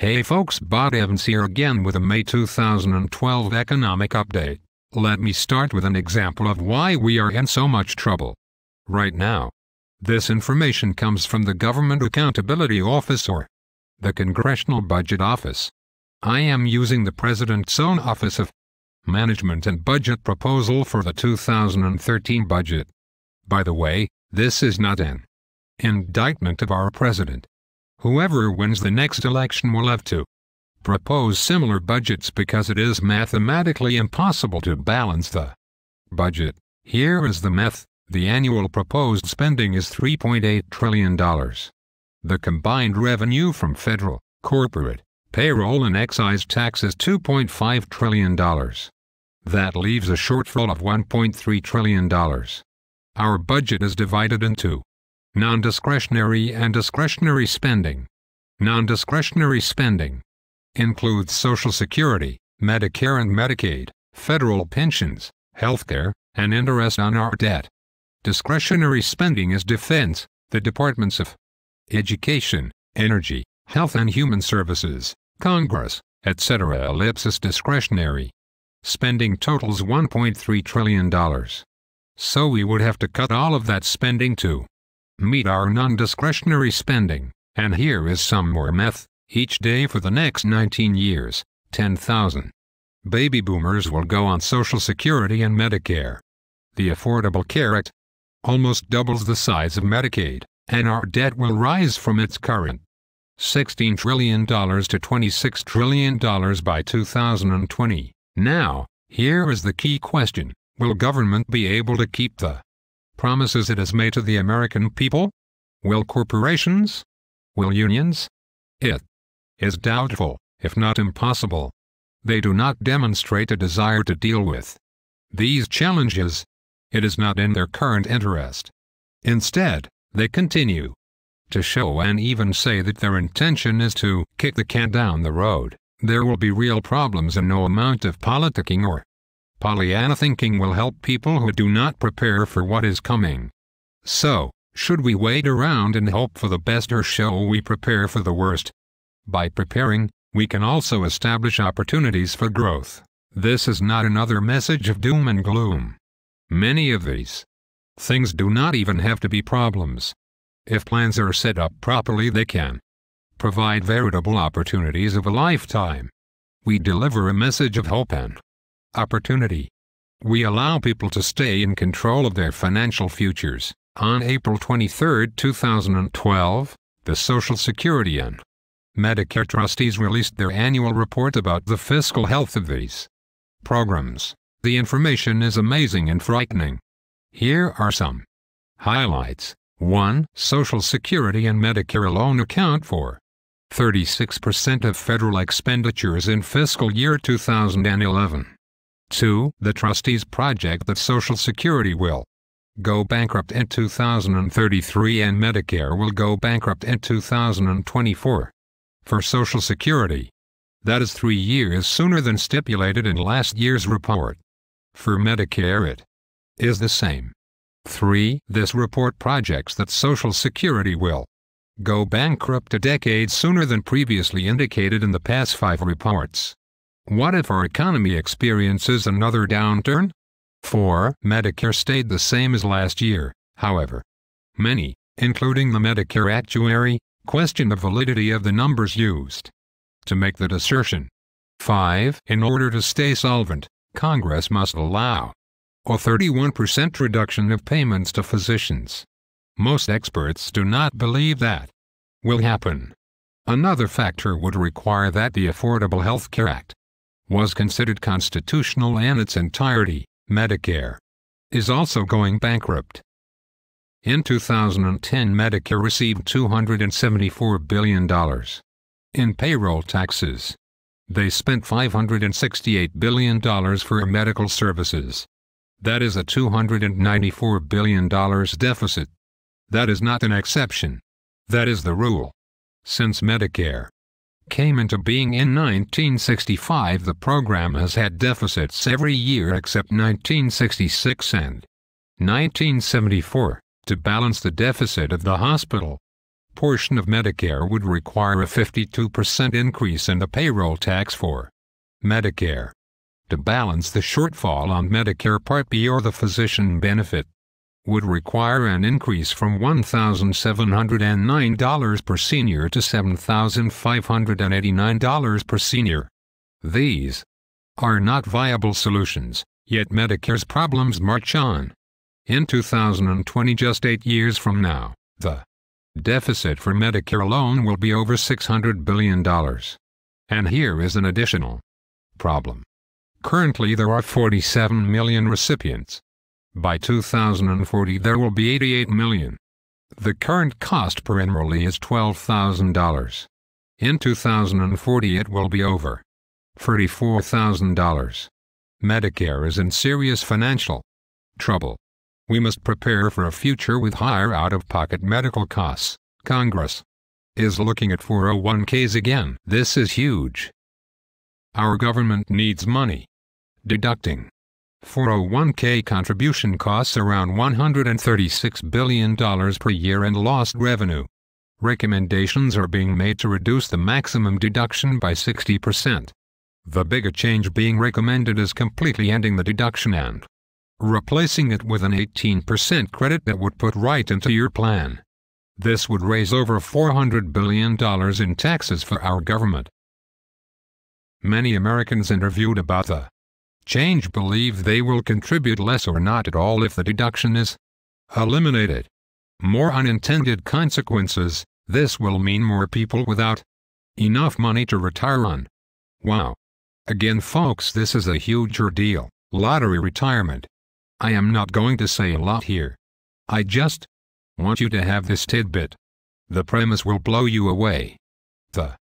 Hey folks, Bob Evans here again with a May 2012 economic update. Let me start with an example of why we are in so much trouble right now. This information comes from the Government Accountability Office or the Congressional Budget Office. I am using the President's own Office of Management and Budget proposal for the 2013 budget. By the way, this is not an indictment of our president. Whoever wins the next election will have to propose similar budgets because it is mathematically impossible to balance the budget. Here is the math. The annual proposed spending is $3.8 trillion. The combined revenue from federal, corporate, payroll and excise tax is $2.5 trillion. That leaves a shortfall of $1.3 trillion. Our budget is divided into non-discretionary and discretionary spending. Non-discretionary spending includes Social Security, Medicare and Medicaid, federal pensions, healthcare, and interest on our debt. Discretionary spending is defense, the departments of education, energy, health and human services, Congress, etc. Ellipsis discretionary spending totals $1.3 trillion. So we would have to cut all of that spending to meet our non-discretionary spending, and here is some more math. Each day for the next 19 years, 10,000 baby boomers will go on Social Security and Medicare. The Affordable Care Act almost doubles the size of Medicaid, and our debt will rise from its current $16 trillion to $26 trillion by 2020. Now, here is the key question: will government be able to keep the promises it has made to the American people? Will corporations? Will unions? It is doubtful, if not impossible. They do not demonstrate a desire to deal with these challenges. It is not in their current interest. Instead, they continue to show and even say that their intention is to kick the can down the road. There will be real problems, and no amount of politicking or Pollyanna thinking will help people who do not prepare for what is coming. So, should we wait around and hope for the best, or shall we prepare for the worst? By preparing, we can also establish opportunities for growth. This is not another message of doom and gloom. Many of these things do not even have to be problems. If plans are set up properly, they can provide veritable opportunities of a lifetime. We deliver a message of hope and opportunity. We allow people to stay in control of their financial futures. On April 23, 2012, the Social Security and Medicare trustees released their annual report about the fiscal health of these programs. The information is amazing and frightening. Here are some highlights. 1. Social Security and Medicare alone account for 36% of federal expenditures in fiscal year 2011. 2. The trustees project that Social Security will go bankrupt in 2033 and Medicare will go bankrupt in 2024. For Social Security, that is 3 years sooner than stipulated in last year's report. For Medicare it is the same. 3. This report projects that Social Security will go bankrupt a decade sooner than previously indicated in the past 5 reports. What if our economy experiences another downturn? 4. Medicare stayed the same as last year. However, many, including the Medicare actuary, question the validity of the numbers used to make that assertion. 5. In order to stay solvent, Congress must allow a 31% reduction of payments to physicians. Most experts do not believe that will happen. Another factor would require that the Affordable Health Care Act was considered constitutional in its entirety. Medicare is also going bankrupt. In 2010, Medicare received $274 billion in payroll taxes. They spent $568 billion for medical services. That is a $294 billion deficit. That is not an exception. That is the rule. Since Medicare came into being in 1965, the program has had deficits every year except 1966 and 1974, to balance the deficit of the hospital portion of Medicare would require a 52% increase in the payroll tax for Medicare. To balance the shortfall on Medicare Part B or the physician benefit, would require an increase from $1,709 per senior to $7,589 per senior. These are not viable solutions, yet Medicare's problems march on. In 2020, just 8 years from now, the deficit for Medicare alone will be over $600 billion. And here is an additional problem. Currently there are 47 million recipients. By 2040 there will be 88 million. The current cost per enrollee is $12,000. In 2040 it will be over $34,000. Medicare is in serious financial trouble. We must prepare for a future with higher out-of-pocket medical costs. Congress is looking at 401ks again. This is huge. Our government needs money. Deducting 401k contribution costs around $136 billion per year in lost revenue. Recommendations are being made to reduce the maximum deduction by 60%. The bigger change being recommended is completely ending the deduction and replacing it with an 18% credit that would put right into your plan. This would raise over $400 billion in taxes for our government. Many Americans interviewed about the change believe they will contribute less or not at all if the deduction is eliminated. More unintended consequences. This will mean more people without enough money to retire on. Wow. Again folks, this is a huge ordeal. Lottery retirement. I am not going to say a lot here. I just want you to have this tidbit. The premise will blow you away. The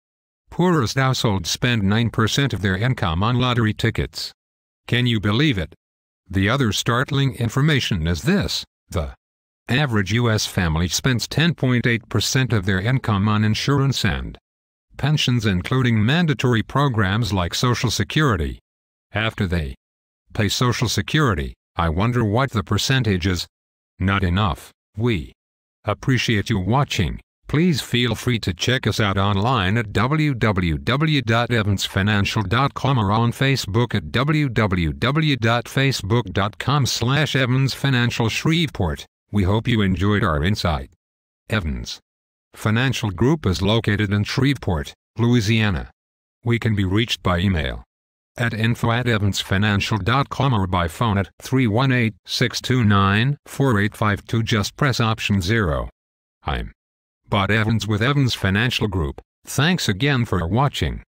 poorest households spend 9% of their income on lottery tickets. Can you believe it? The other startling information is this: the average U.S. family spends 10.8% of their income on insurance and pensions, including mandatory programs like Social Security. After they pay Social Security, I wonder what the percentage is. Not enough. We appreciate you watching. Please feel free to check us out online at www.evansfinancial.com or on Facebook at www.facebook.com/evansfinancial Shreveport. We hope you enjoyed our insight. Evans Financial Group is located in Shreveport, Louisiana. We can be reached by email at info@evansfinancial.com or by phone at 318-629-4852. Just press option 0. I'm Bud Evans with Evans Financial Group. Thanks again for watching.